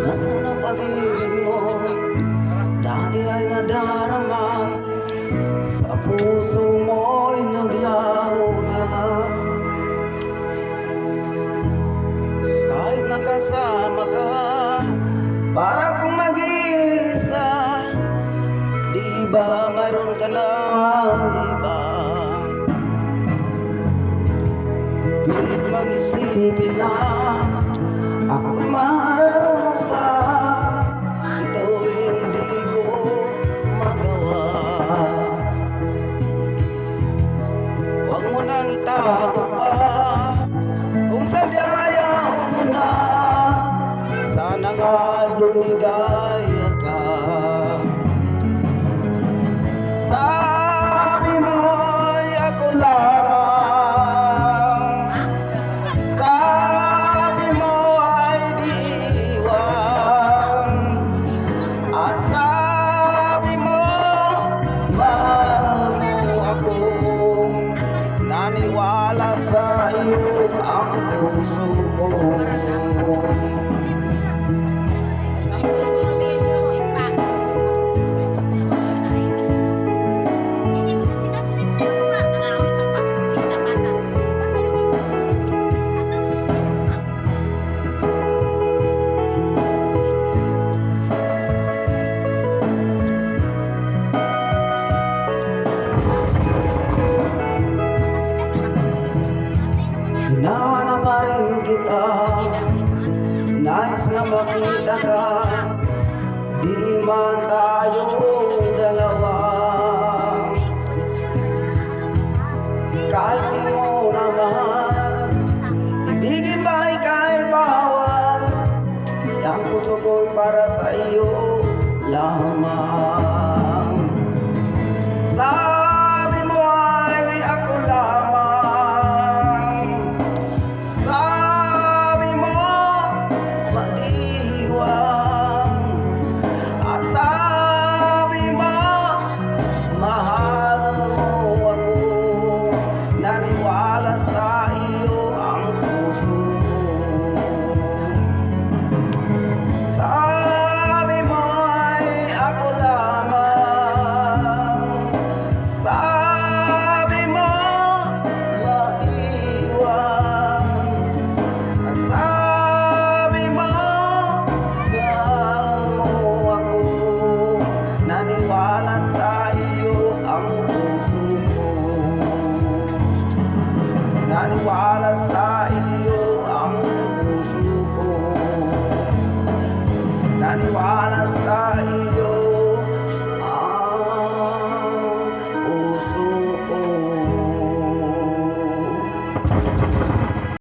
Nasaan ang pag-ibig mo? Dati ay nadarama, sa puso mo'y naglaho na. Kahit nakasama ka, para kung mag-isa, di ba mayroon ka na iba? Pilit mag-isipin na ako'y mahal mo pa, ito'y hindi ko magawa. Huwag mo nang itago pa kung sadyang mo na, sana nga lumigaya ka. Sabi mo'y ako lamang, sabi mo ay di iwan, at sabi mo mahal mo ako. Naniwala sa iyo ang puso ko. Hinahanap pa rin kita, nais nga makita ka, di man tayong dalawa. Kahit di mo na mahal, ibigin ba ika'y bawal? Ang puso ko'y para sa iyo lamang. Sabi mo ay ako lamang, sabi mo madiwan, at sabi mo mahal mo ako. Naniwala sa iyo ang puso ko. Sabi mo ay ako lamang, sabi mo maiwan, at sabi mo mahal mo ako. Naniwala sa iyo ang puso ko. Naniwala sa iyo ang puso ko. Naniwala sa iyo